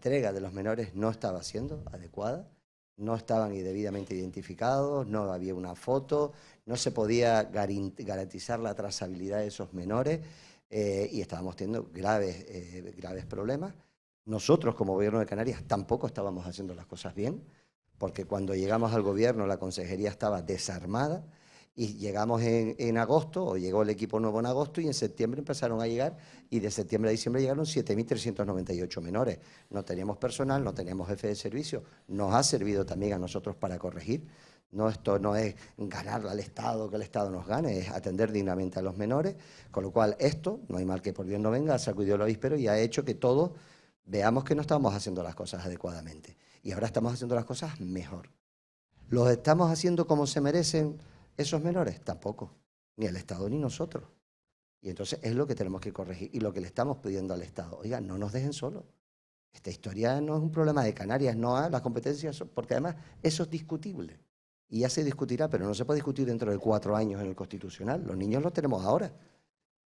entrega de los menores no estaba siendo adecuada, no estaban debidamente identificados, no había una foto, no se podía garantizar la trazabilidad de esos menores y estábamos teniendo graves problemas. Nosotros, como Gobierno de Canarias, tampoco estábamos haciendo las cosas bien, porque cuando llegamos al gobierno la consejería estaba desarmada y llegamos en agosto, o llegó el equipo nuevo en agosto, y en septiembre empezaron a llegar, y de septiembre a diciembre llegaron 7.398 menores. No teníamos personal, no teníamos jefe de servicio. Nos ha servido también a nosotros para corregir. No, esto no es ganarle al Estado, que el Estado nos gane, es atender dignamente a los menores, con lo cual esto, no hay mal que por bien no venga, sacudió el avispero y ha hecho que todos veamos que no estamos haciendo las cosas adecuadamente. Y ahora estamos haciendo las cosas mejor. ¿Los estamos haciendo como se merecen esos menores? Tampoco, ni el Estado ni nosotros. Y entonces es lo que tenemos que corregir y lo que le estamos pidiendo al Estado. Oiga, no nos dejen solos. Esta historia no es un problema de Canarias, no las competencias, porque además eso es discutible. Y ya se discutirá, pero no se puede discutir dentro de 4 años en el Constitucional. Los niños los tenemos ahora.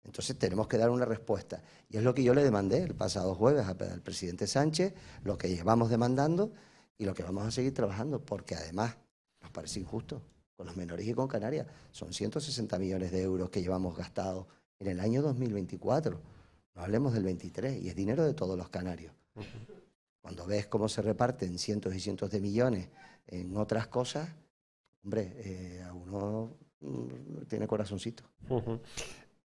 Entonces tenemos que dar una respuesta. Y es lo que yo le demandé el pasado jueves al presidente Sánchez, lo que llevamos demandando y lo que vamos a seguir trabajando, porque además nos parece injusto con los menores y con Canarias. Son 160 millones de euros que llevamos gastados en el año 2024. No hablemos del 23, y es dinero de todos los canarios. Cuando ves cómo se reparten cientos y cientos de millones en otras cosas, hombre, a uno tiene corazoncito.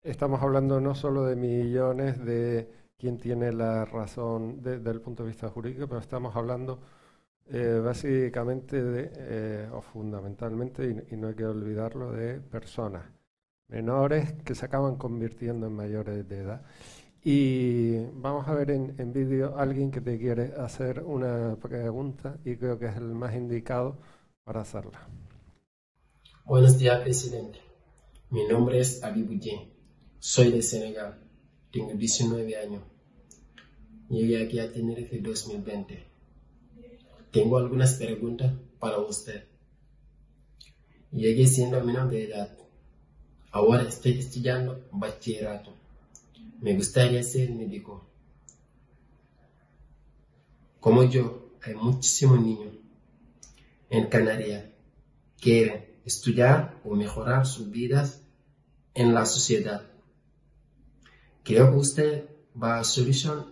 Estamos hablando no solo de millones de quién tiene la razón desde el punto de vista jurídico, pero estamos hablando básicamente o fundamentalmente, y no hay que olvidarlo, de personas menores que se acaban convirtiendo en mayores de edad. Y vamos a ver en vídeo a alguien que te quiere hacer una pregunta y creo que es el más indicado para hacerla. Buenos días, presidente. Mi nombre es Abibouye. Soy de Senegal. Tengo 19 años. Llegué aquí a Tenerife en 2020. Tengo algunas preguntas para usted. Llegué siendo menor de edad. Ahora estoy estudiando bachillerato. Me gustaría ser médico. Como yo, hay muchísimos niños en Canarias que quieren estudiar o mejorar sus vidas en la sociedad. Creo que usted va a solucionar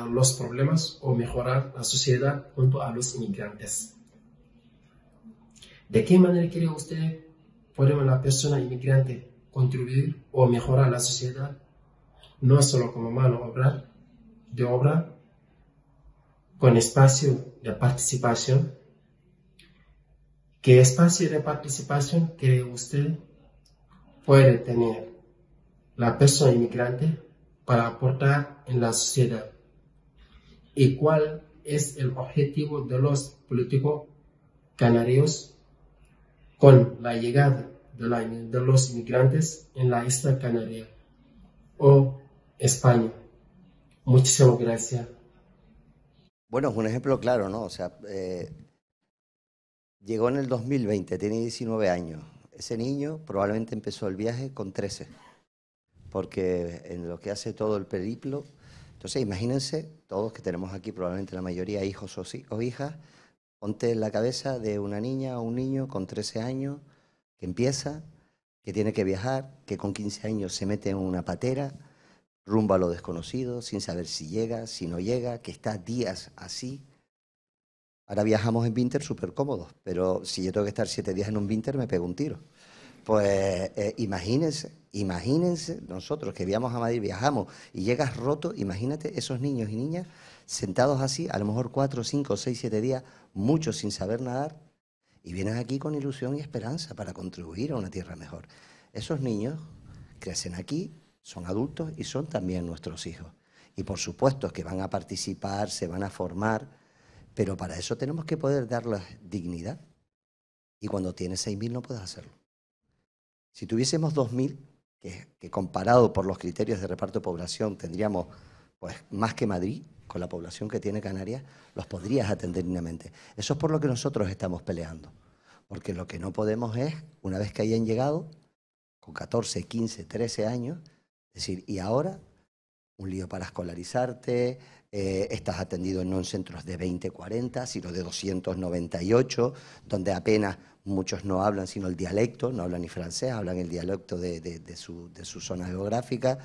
los problemas o mejorar la sociedad junto a los inmigrantes. ¿De qué manera cree usted puede la persona inmigrante contribuir o mejorar la sociedad? No solo como mano de obra, con espacio de participación. ¿Qué espacio de participación cree usted puede tener la persona inmigrante para aportar en la sociedad? ¿Y cuál es el objetivo de los políticos canarios con la llegada de los inmigrantes en la isla Canaria o España? Muchísimas gracias. Bueno, es un ejemplo claro, ¿no? O sea, llegó en el 2020, tiene 19 años. Ese niño probablemente empezó el viaje con 13, porque en lo que hace todo el periplo. Entonces, imagínense, todos que tenemos aquí, probablemente la mayoría hijos o hijas, ponte en la cabeza de una niña o un niño con 13 años que empieza, que tiene que viajar, que con 15 años se mete en una patera, rumbo a lo desconocido, sin saber si llega, si no llega, que está días así. Ahora viajamos en Vinter súper cómodos, pero si yo tengo que estar 7 días en un Vinter me pego un tiro. Pues imagínense nosotros que viajamos a Madrid, viajamos y llegas roto, imagínate esos niños y niñas sentados así, a lo mejor 4, 5, 6, 7 días, muchos sin saber nadar, y vienen aquí con ilusión y esperanza para contribuir a una tierra mejor. Esos niños crecen aquí, son adultos y son también nuestros hijos. Y por supuesto que van a participar, se van a formar, pero para eso tenemos que poder darles dignidad. Y cuando tienes 6.000 no puedes hacerlo. Si tuviésemos 2.000, que comparado por los criterios de reparto de población tendríamos pues, más que Madrid, con la población que tiene Canarias, los podrías atender dignamente. Eso es por lo que nosotros estamos peleando. Porque lo que no podemos es, una vez que hayan llegado, con 14, 15, 13 años, decir, ¿y ahora un lío para escolarizarte, estás atendido no en centros de 20, 40, sino de 298, donde apenas muchos no hablan sino el dialecto, no hablan ni francés, hablan el dialecto de su zona geográfica.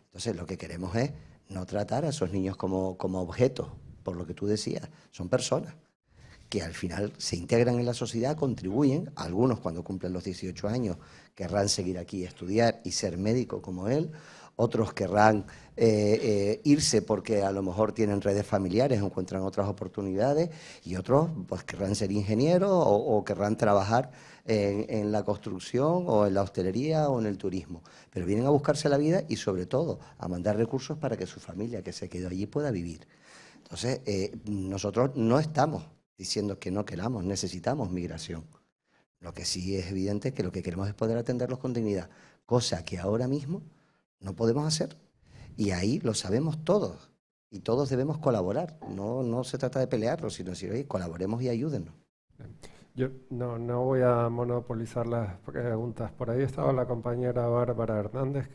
Entonces lo que queremos es no tratar a esos niños como objetos, por lo que tú decías, son personas que al final se integran en la sociedad, contribuyen, algunos cuando cumplen los 18 años querrán seguir aquí, estudiar y ser médico como él, otros querrán irse porque a lo mejor tienen redes familiares, encuentran otras oportunidades, y otros pues querrán ser ingenieros o querrán trabajar en la construcción o en la hostelería o en el turismo, pero vienen a buscarse la vida y sobre todo a mandar recursos para que su familia que se quedó allí pueda vivir. Entonces, nosotros no estamos diciendo que no queramos, necesitamos migración. Lo que sí es evidente es que lo que queremos es poder atenderlos con dignidad, cosa que ahora mismo no podemos hacer. Y ahí lo sabemos todos, y todos debemos colaborar. No se trata de pelearlo, sino decir, oye, colaboremos y ayúdennos. Yo no voy a monopolizar las preguntas. Por ahí estaba la compañera Bárbara Hernández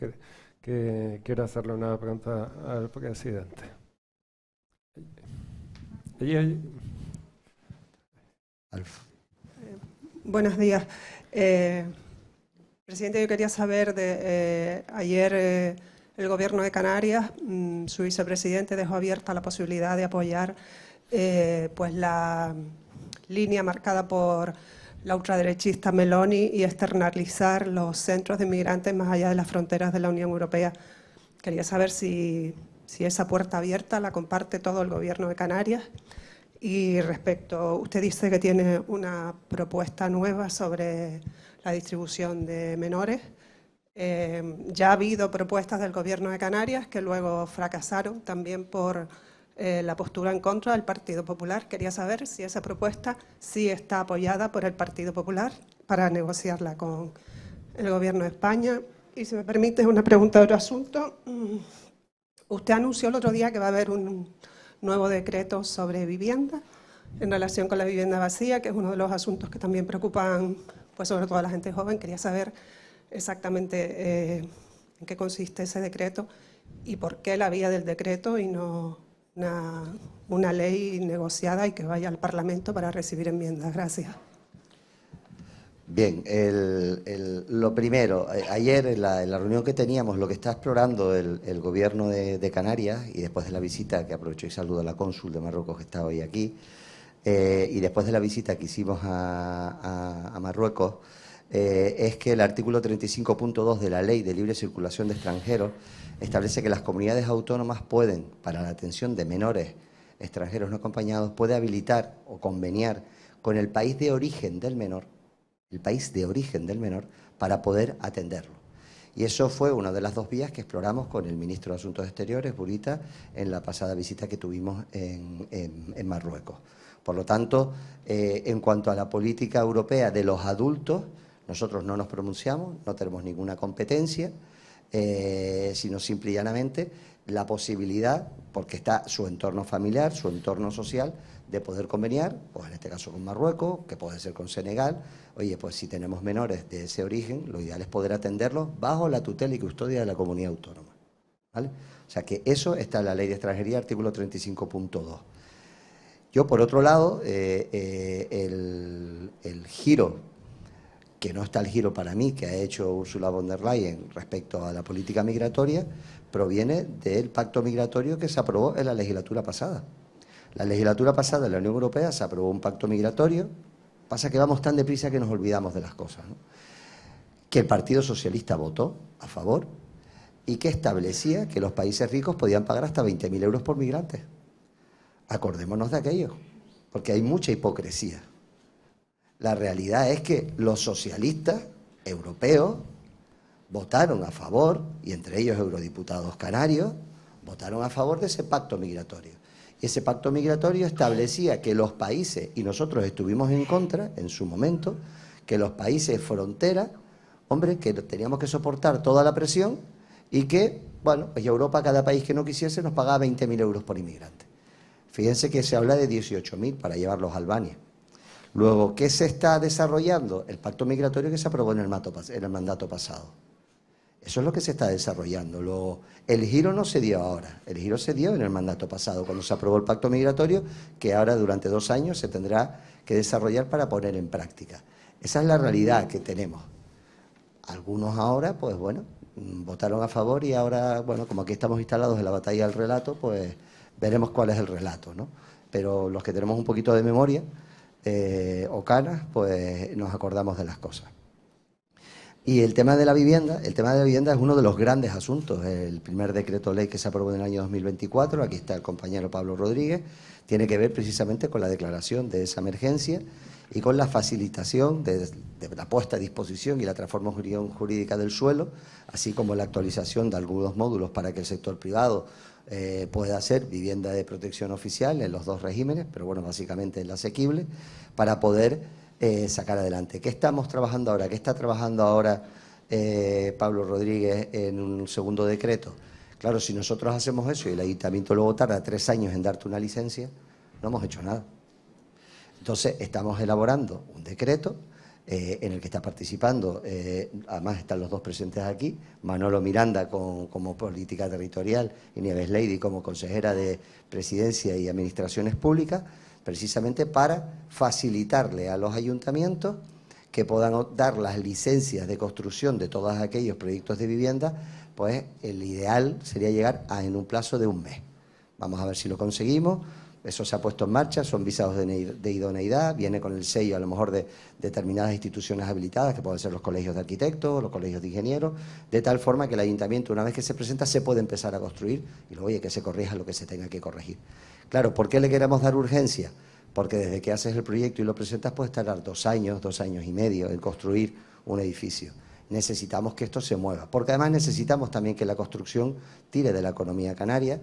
que quiere hacerle una pregunta al presidente. Buenos días. Presidente, yo quería saber, ayer el Gobierno de Canarias, su vicepresidente dejó abierta la posibilidad de apoyar pues la línea marcada por la ultraderechista Meloni y externalizar los centros de inmigrantes más allá de las fronteras de la Unión Europea. Quería saber si esa puerta abierta la comparte todo el Gobierno de Canarias. Y respecto, usted dice que tiene una propuesta nueva sobre la distribución de menores. Ya ha habido propuestas del Gobierno de Canarias que luego fracasaron también por la postura en contra del Partido Popular. Quería saber si esa propuesta sí está apoyada por el Partido Popular para negociarla con el Gobierno de España. Y si me permite una pregunta de otro asunto. Usted anunció el otro día que va a haber un nuevo decreto sobre vivienda en relación con la vivienda vacía, que es uno de los asuntos que también preocupan, pues sobre todo a la gente joven. Quería saber exactamente en qué consiste ese decreto y por qué la vía del decreto y no una ley negociada y que vaya al Parlamento para recibir enmiendas. Gracias. Bien, lo primero, ayer en la reunión que teníamos, lo que está explorando el Gobierno de Canarias, y después de la visita, que aprovecho y saludo a la cónsul de Marruecos que está hoy aquí, y después de la visita que hicimos a Marruecos, es que el artículo 35.2 de la Ley de Libre Circulación de Extranjeros establece que las comunidades autónomas pueden, para la atención de menores extranjeros no acompañados, puede habilitar o conveniar con el país de origen del menor, para poder atenderlo. Y eso fue una de las dos vías que exploramos con el ministro de Asuntos Exteriores, Burita, en la pasada visita que tuvimos en Marruecos. Por lo tanto, en cuanto a la política europea de los adultos, nosotros no nos pronunciamos, no tenemos ninguna competencia, sino simple y llanamente la posibilidad, porque está su entorno familiar, su entorno social, de poder conveniar, pues en este caso con Marruecos, que puede ser con Senegal. Oye, pues si tenemos menores de ese origen, lo ideal es poder atenderlos bajo la tutela y custodia de la comunidad autónoma, ¿vale? O sea que eso está en la Ley de Extranjería, artículo 35.2. Yo, por otro lado, el giro, que no está el giro para mí, que ha hecho Ursula von der Leyen respecto a la política migratoria, proviene del pacto migratorio que se aprobó en la legislatura pasada. La legislatura pasada en la Unión Europea se aprobó un pacto migratorio, pasa que vamos tan deprisa que nos olvidamos de las cosas, ¿no? Que el Partido Socialista votó a favor y que establecía que los países ricos podían pagar hasta 20.000 euros por migrante. Acordémonos de aquello, porque hay mucha hipocresía. La realidad es que los socialistas europeos votaron a favor, y entre ellos eurodiputados canarios, votaron a favor de ese pacto migratorio. Ese pacto migratorio establecía que los países, y nosotros estuvimos en contra en su momento, que los países frontera, hombre, que teníamos que soportar toda la presión y que, bueno, pues Europa, cada país que no quisiese, nos pagaba 20.000 euros por inmigrante. Fíjense que se habla de 18.000 para llevarlos a Albania. Luego, ¿qué se está desarrollando? El pacto migratorio que se aprobó en el mandato pasado. Eso es lo que se está desarrollando. El giro no se dio ahora, el giro se dio en el mandato pasado, cuando se aprobó el pacto migratorio, que ahora durante 2 años se tendrá que desarrollar para poner en práctica. Esa es la realidad que tenemos. Algunos ahora, pues bueno, votaron a favor y ahora, bueno, como aquí estamos instalados en la batalla del relato, pues veremos cuál es el relato, ¿no? Pero los que tenemos un poquito de memoria o canas, pues nos acordamos de las cosas. Y el tema de la vivienda es uno de los grandes asuntos. El primer decreto ley que se aprobó en el año 2024, aquí está el compañero Pablo Rodríguez, tiene que ver precisamente con la declaración de esa emergencia y con la facilitación de la puesta a disposición y la transformación jurídica del suelo, así como la actualización de algunos módulos para que el sector privado pueda hacer vivienda de protección oficial en los 2 regímenes, pero bueno, básicamente en la asequible, para poder sacar adelante. ¿Qué estamos trabajando ahora? ¿Qué está trabajando ahora Pablo Rodríguez en un segundo decreto? Claro, si nosotros hacemos eso y el ayuntamiento luego tarda 3 años en darte una licencia, no hemos hecho nada. Entonces, estamos elaborando un decreto en el que está participando, además están los 2 presentes aquí, Manolo Miranda como política territorial y Nieves Lady como consejera de Presidencia y Administraciones Públicas, precisamente para facilitarle a los ayuntamientos que puedan dar las licencias de construcción de todos aquellos proyectos de vivienda, pues el ideal sería llegar en un plazo de 1 mes. Vamos a ver si lo conseguimos. Eso se ha puesto en marcha, son visados de idoneidad, viene con el sello a lo mejor de determinadas instituciones habilitadas, que pueden ser los colegios de arquitectos, los colegios de ingenieros, de tal forma que el ayuntamiento, una vez que se presenta, se puede empezar a construir y luego, oye, que se corrija lo que se tenga que corregir. Claro, ¿por qué le queremos dar urgencia? Porque desde que haces el proyecto y lo presentas puedes tardar 2 años, 2 años y medio en construir un edificio. Necesitamos que esto se mueva, porque además necesitamos también que la construcción tire de la economía canaria,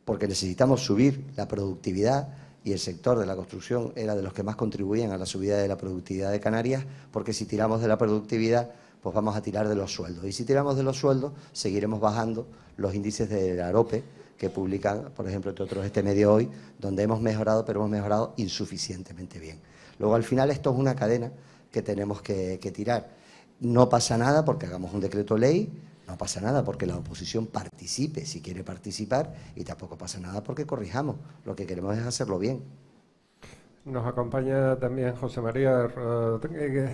porque necesitamos subir la productividad y el sector de la construcción era de los que más contribuían a la subida de la productividad de Canarias, porque si tiramos de la productividad, pues vamos a tirar de los sueldos. Y si tiramos de los sueldos, seguiremos bajando los índices de la AROPE, que publican, por ejemplo, entre otros este medio hoy, donde hemos mejorado, pero hemos mejorado insuficientemente bien. Luego, al final, esto es una cadena que tenemos que tirar. No pasa nada porque hagamos un decreto ley, no pasa nada porque la oposición participe si quiere participar y tampoco pasa nada porque corrijamos. Lo que queremos es hacerlo bien. Nos acompaña también José María Rodríguez,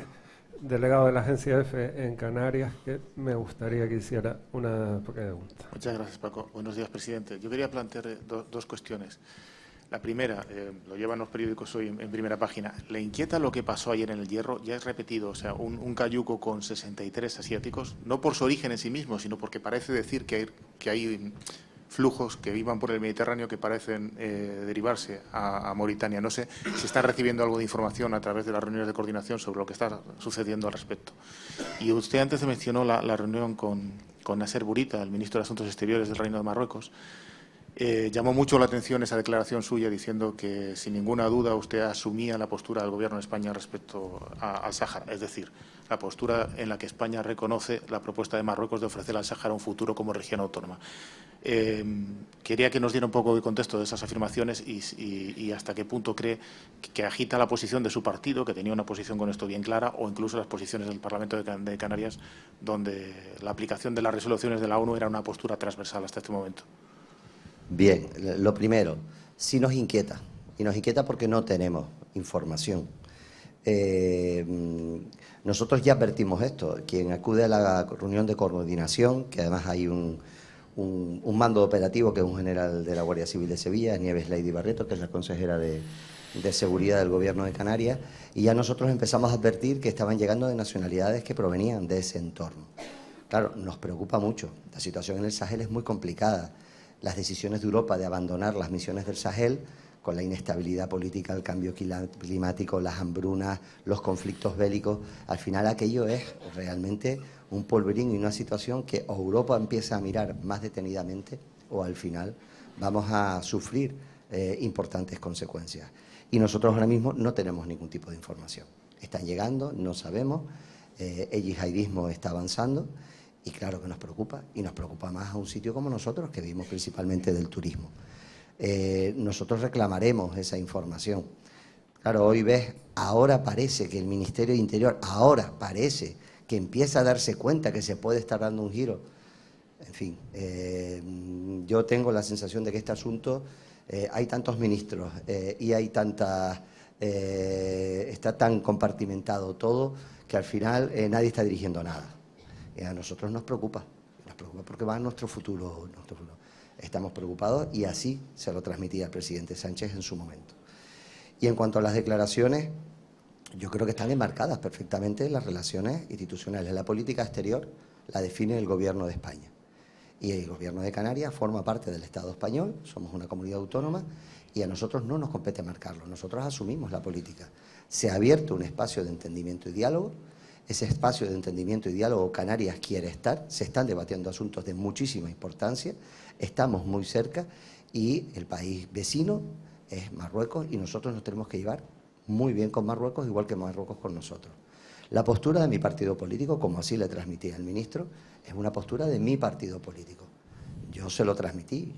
delegado de la Agencia EFE en Canarias, que me gustaría que hiciera una pregunta. Muchas gracias, Paco. Buenos días, presidente. Yo quería plantear 2 cuestiones. La primera, lo llevan los periódicos hoy en primera página. ¿Le inquieta lo que pasó ayer en el Hierro? Ya es repetido, o sea, un cayuco con 63 asiáticos, no por su origen en sí mismo, sino porque parece decir que hay flujos que iban por el Mediterráneo que parecen derivarse a Mauritania. No sé si están recibiendo algo de información a través de las reuniones de coordinación sobre lo que está sucediendo al respecto. Y usted antes mencionó la reunión con Nasser Bourita, el ministro de Asuntos Exteriores del Reino de Marruecos. Llamó mucho la atención esa declaración suya diciendo que sin ninguna duda usted asumía la postura del Gobierno de España respecto al Sáhara, es decir, la postura en la que España reconoce la propuesta de Marruecos de ofrecer al Sáhara un futuro como región autónoma. Quería que nos diera un poco de contexto de esas afirmaciones y hasta qué punto cree que agita la posición de su partido, que tenía una posición con esto bien clara, o incluso las posiciones del Parlamento de Canarias, donde la aplicación de las resoluciones de la ONU era una postura transversal hasta este momento. Bien, lo primero, sí nos inquieta, y nos inquieta porque no tenemos información. Nosotros ya advertimos esto. Quien acude a la reunión de coordinación, que además hay un mando operativo que es un general de la Guardia Civil de Sevilla, es Nieves Lady Barreto, que es la consejera de Seguridad del Gobierno de Canarias, y ya nosotros empezamos a advertir que estaban llegando de nacionalidades que provenían de ese entorno. Claro, nos preocupa mucho. La situación en el Sahel es muy complicada. Las decisiones de Europa de abandonar las misiones del Sahel, con la inestabilidad política, el cambio climático, las hambrunas, los conflictos bélicos, al final aquello es realmente un polvorín y una situación que o Europa empieza a mirar más detenidamente o al final vamos a sufrir importantes consecuencias. Y nosotros ahora mismo no tenemos ningún tipo de información. Están llegando, no sabemos, el yihadismo está avanzando. Y claro que nos preocupa, y nos preocupa más a un sitio como nosotros, que vivimos principalmente del turismo. Nosotros reclamaremos esa información. Claro, hoy ves, ahora parece que el Ministerio de Interior, ahora parece que empieza a darse cuenta que se puede estar dando un giro. En fin, yo tengo la sensación de que este asunto, hay tantos ministros y hay tantas, está tan compartimentado todo, que al final nadie está dirigiendo nada. Y a nosotros nos preocupa porque va nuestro futuro. Estamos preocupados y así se lo transmitía al presidente Sánchez en su momento. Y en cuanto a las declaraciones, yo creo que están enmarcadas perfectamente las relaciones institucionales. La política exterior la define el Gobierno de España. Y el Gobierno de Canarias forma parte del Estado español, somos una comunidad autónoma y a nosotros no nos compete marcarlo, nosotros asumimos la política. Se ha abierto un espacio de entendimiento y diálogo, ese espacio de entendimiento y diálogo Canarias quiere estar, se están debatiendo asuntos de muchísima importancia, estamos muy cerca y el país vecino es Marruecos y nosotros nos tenemos que llevar muy bien con Marruecos, igual que Marruecos con nosotros. La postura de mi partido político, como así le transmití al ministro, es una postura de mi partido político. Yo se lo transmití,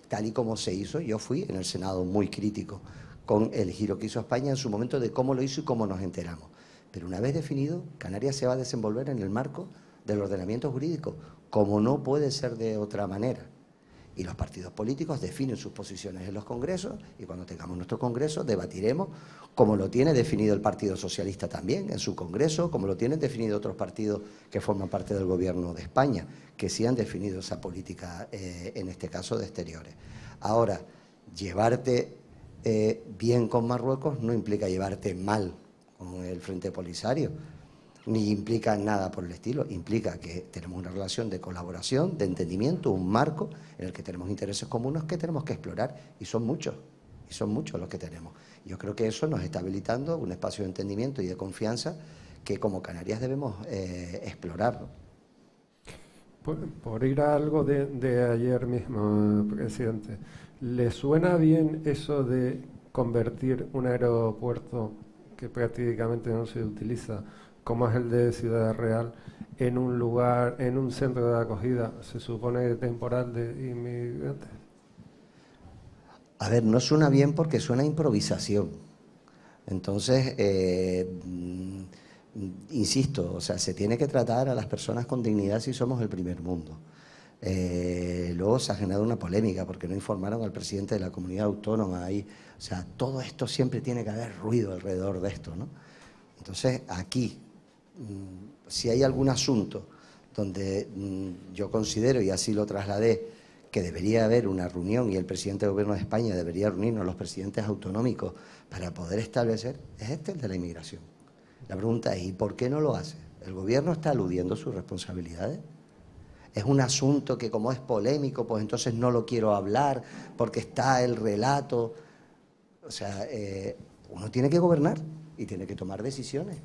tal y como se hizo, yo fui en el Senado muy crítico con el giro que hizo España en su momento de cómo lo hizo y cómo nos enteramos. Pero una vez definido, Canarias se va a desenvolver en el marco del ordenamiento jurídico, como no puede ser de otra manera. Y los partidos políticos definen sus posiciones en los congresos y cuando tengamos nuestro congreso debatiremos como lo tiene definido el Partido Socialista también en su congreso, como lo tienen definido otros partidos que forman parte del Gobierno de España, que sí han definido esa política, en este caso de exteriores. Ahora, llevarte bien con Marruecos no implica llevarte mal con el Frente Polisario, ni implica nada por el estilo, implica que tenemos una relación de colaboración, de entendimiento, un marco en el que tenemos intereses comunes que tenemos que explorar y son muchos los que tenemos. Yo creo que eso nos está habilitando un espacio de entendimiento y de confianza que como Canarias debemos explorar, ¿no? Por ir a algo de ayer mismo, presidente, ¿le suena bien eso de convertir un aeropuerto que prácticamente no se utiliza, como es el de Ciudad Real, en un lugar, en un centro de acogida, se supone temporal de inmigrantes? A ver, no suena bien porque suena a improvisación. Entonces, insisto, o sea, se tiene que tratar a las personas con dignidad si somos el primer mundo. Luego se ha generado una polémica porque no informaron al presidente de la comunidad autónoma ahí. O sea, todo esto siempre tiene que haber ruido alrededor de esto, ¿no? Entonces, aquí, si hay algún asunto donde yo considero, y así lo trasladé, que debería haber una reunión y el presidente del Gobierno de España debería reunirnos los presidentes autonómicos para poder establecer, es el de la inmigración. La pregunta es, ¿y por qué no lo hace? ¿El Gobierno está eludiendo sus responsabilidades? ¿Es un asunto que como es polémico, pues entonces no lo quiero hablar porque está el relato? O sea, uno tiene que gobernar y tiene que tomar decisiones.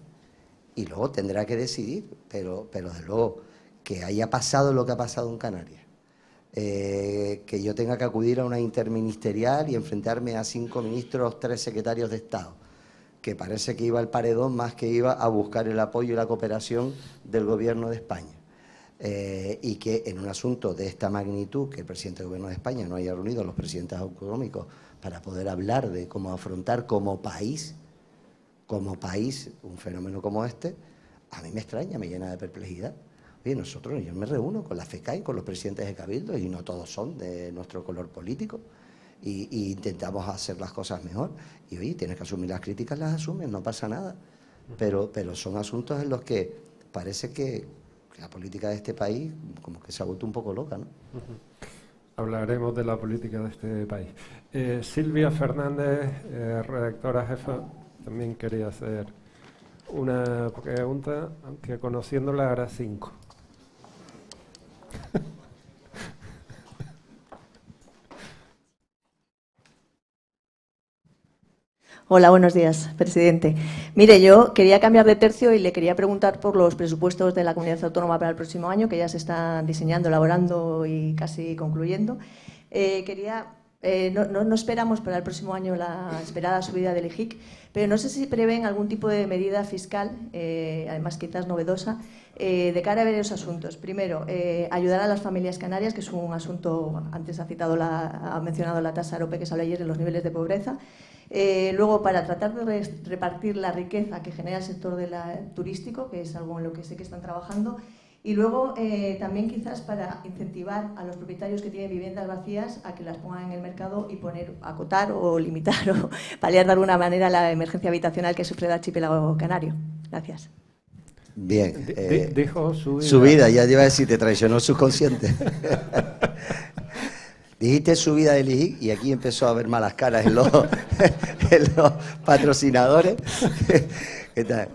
Y luego tendrá que decidir, pero desde luego que haya pasado lo que ha pasado en Canarias. Que yo tenga que acudir a una interministerial y enfrentarme a 5 ministros, 3 secretarios de Estado, que parece que iba al paredón más que iba a buscar el apoyo y la cooperación del Gobierno de España. Y que en un asunto de esta magnitud, que el presidente del Gobierno de España no haya reunido a los presidentes autonómicos para poder hablar de cómo afrontar como país, un fenómeno como este, a mí me extraña, me llena de perplejidad. Oye, yo me reúno con la FECAI, con los presidentes de Cabildo, y no todos son de nuestro color político, y intentamos hacer las cosas mejor. Y oye, tienes que asumir las críticas, las asumes, no pasa nada. Pero son asuntos en los que parece que la política de este país como que se ha vuelto un poco loca, ¿no? Hablaremos de la política de este país. Silvia Fernández, redactora jefa, también quería hacer una pregunta, aunque conociéndola hará 5. Hola, buenos días, presidente. Mire, yo quería cambiar de tercio y le quería preguntar por los presupuestos de la Comunidad Autónoma para el próximo año, que ya se están diseñando, elaborando y casi concluyendo. Quería No esperamos para el próximo año la esperada subida del IGIC, pero no sé si prevén algún tipo de medida fiscal, además quizás novedosa, de cara a varios asuntos. Primero, ayudar a las familias canarias, que es un asunto, antes ha mencionado la tasa AROPE que se habló ayer de los niveles de pobreza. Luego, para tratar de repartir la riqueza que genera el sector turístico, que es algo en lo que sé que están trabajando. Y luego también quizás para incentivar a los propietarios que tienen viviendas vacías a que las pongan en el mercado y acotar o limitar o paliar de alguna manera la emergencia habitacional que sufre el archipiélago canario. Gracias. Bien. Dijo subida. Subida, ya iba a decir, te traicionó el subconsciente. Dijiste subida del IGIC y aquí empezó a haber malas caras en los patrocinadores. ¿Qué tal?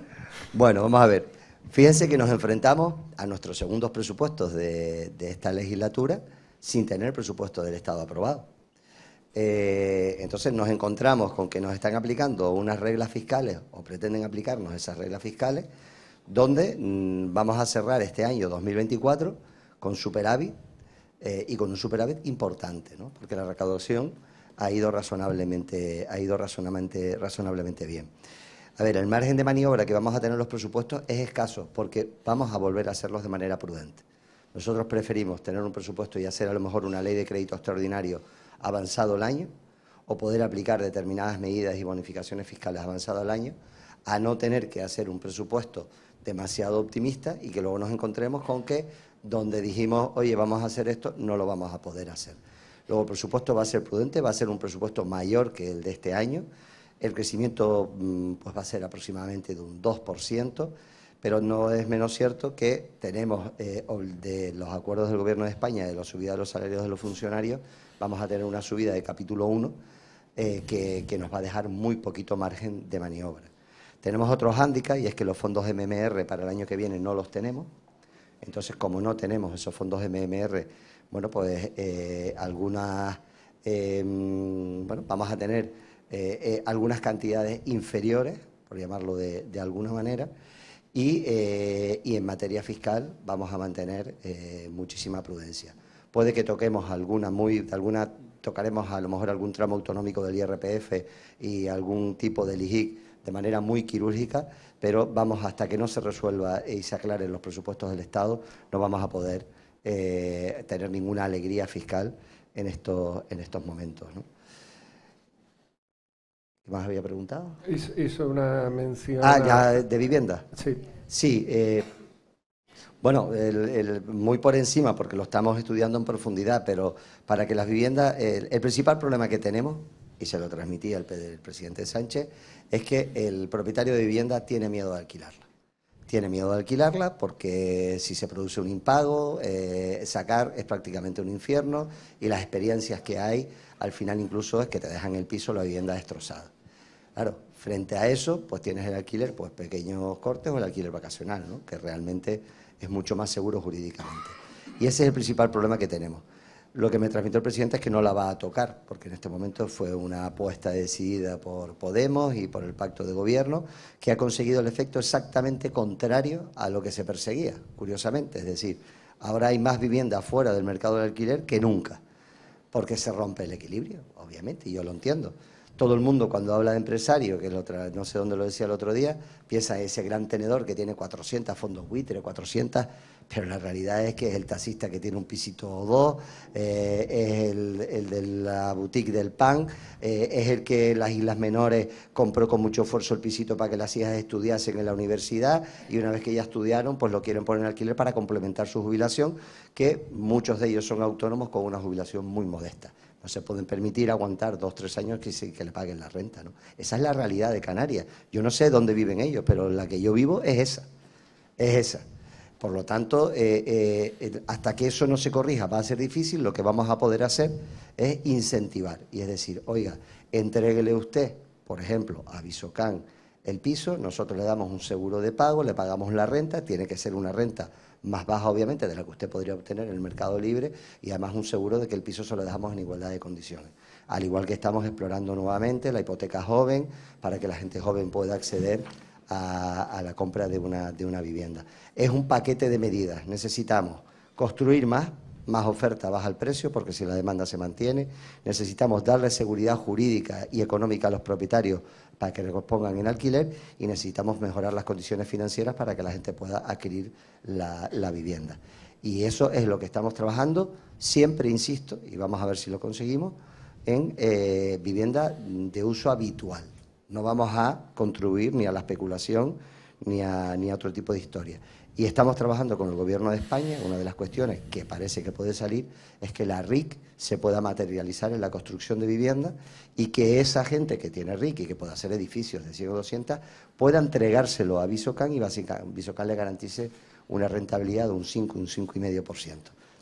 Bueno, vamos a ver. Fíjense que nos enfrentamos a nuestros segundos presupuestos de esta legislatura sin tener presupuesto del Estado aprobado. Entonces nos encontramos con que nos están aplicando unas reglas fiscales o pretenden aplicarnos esas reglas fiscales donde vamos a cerrar este año 2024 con superávit y con un superávit importante, ¿no? Porque la recaudación ha ido razonablemente bien. A ver, el margen de maniobra que vamos a tener en los presupuestos es escaso porque vamos a volver a hacerlos de manera prudente. Nosotros preferimos tener un presupuesto y hacer a lo mejor una ley de crédito extraordinario avanzado el año o poder aplicar determinadas medidas y bonificaciones fiscales avanzado el año a no tener que hacer un presupuesto demasiado optimista y que luego nos encontremos con que donde dijimos, oye, vamos a hacer esto, no lo vamos a poder hacer. Luego el presupuesto va a ser prudente, va a ser un presupuesto mayor que el de este año. El crecimiento pues va a ser aproximadamente de un 2%, pero no es menos cierto que tenemos de los acuerdos del Gobierno de España de la subida de los salarios de los funcionarios, vamos a tener una subida de capítulo 1 que nos va a dejar muy poquito margen de maniobra. Tenemos otro hándicap y es que los fondos MMR para el año que viene no los tenemos. Entonces, como no tenemos esos fondos MMR, bueno, pues vamos a tener algunas cantidades inferiores, por llamarlo de alguna manera, y en materia fiscal vamos a mantener muchísima prudencia. Puede que toquemos tocaremos a lo mejor algún tramo autonómico del IRPF y algún tipo del IGIC de manera muy quirúrgica, pero vamos, hasta que no se resuelva y se aclaren los presupuestos del Estado, no vamos a poder tener ninguna alegría fiscal en estos momentos, ¿no? ¿Qué más había preguntado? Hizo una mención... ya, de vivienda. Sí. Sí, bueno, muy por encima, porque lo estamos estudiando en profundidad, pero para que las viviendas... el principal problema que tenemos, y se lo transmití al presidente Sánchez, es que el propietario de vivienda tiene miedo de alquilarla. Tiene miedo de alquilarla porque si se produce un impago, sacar es prácticamente un infierno y las experiencias que hay, al final incluso es que te dejan el piso, la vivienda destrozada. Claro, frente a eso, pues tienes el alquiler, pues pequeños cortes o el alquiler vacacional, ¿no? Que realmente es mucho más seguro jurídicamente. Y ese es el principal problema que tenemos. Lo que me transmitió el presidente es que no la va a tocar, porque en este momento fue una apuesta decidida por Podemos y por el pacto de gobierno, que ha conseguido el efecto exactamente contrario a lo que se perseguía, curiosamente. Es decir, ahora hay más vivienda fuera del mercado del alquiler que nunca, porque se rompe el equilibrio, obviamente, y yo lo entiendo. Todo el mundo cuando habla de empresario, que no sé dónde lo decía el otro día, piensa en ese gran tenedor que tiene 400 fondos buitre, 400, pero la realidad es que es el taxista que tiene un pisito o dos, es el de la boutique del pan, es el que en las Islas Menores compró con mucho esfuerzo el pisito para que las hijas estudiasen en la universidad y una vez que ya estudiaron, pues lo quieren poner en alquiler para complementar su jubilación, que muchos de ellos son autónomos con una jubilación muy modesta. No se pueden permitir aguantar 2 o 3 años que le paguen la renta, ¿no? Esa es la realidad de Canarias. Yo no sé dónde viven ellos, pero la que yo vivo es esa. Es esa. Por lo tanto, hasta que eso no se corrija va a ser difícil. Lo que vamos a poder hacer es incentivar. Y es decir, oiga, entréguele usted, por ejemplo, a Visocán el piso, nosotros le damos un seguro de pago, le pagamos la renta, tiene que ser una renta más baja obviamente de la que usted podría obtener en el mercado libre y además un seguro de que el piso se lo dejamos en igualdad de condiciones. Al igual que estamos explorando nuevamente la hipoteca joven para que la gente joven pueda acceder a la compra de una vivienda. Es un paquete de medidas. Necesitamos construir más más oferta baja el precio, porque si la demanda se mantiene. Necesitamos darle seguridad jurídica y económica a los propietarios para que pongan en alquiler, y necesitamos mejorar las condiciones financieras para que la gente pueda adquirir la vivienda. Y eso es lo que estamos trabajando, siempre insisto, y vamos a ver si lo conseguimos, en vivienda de uso habitual. No vamos a contribuir ni a la especulación ni a otro tipo de historia. Y estamos trabajando con el Gobierno de España. Una de las cuestiones que parece que puede salir es que la RIC se pueda materializar en la construcción de vivienda, y que esa gente que tiene RIC y que pueda hacer edificios de 100 o 200 pueda entregárselo a Visocan, y Visocan le garantice una rentabilidad de un 5, un 5,5%.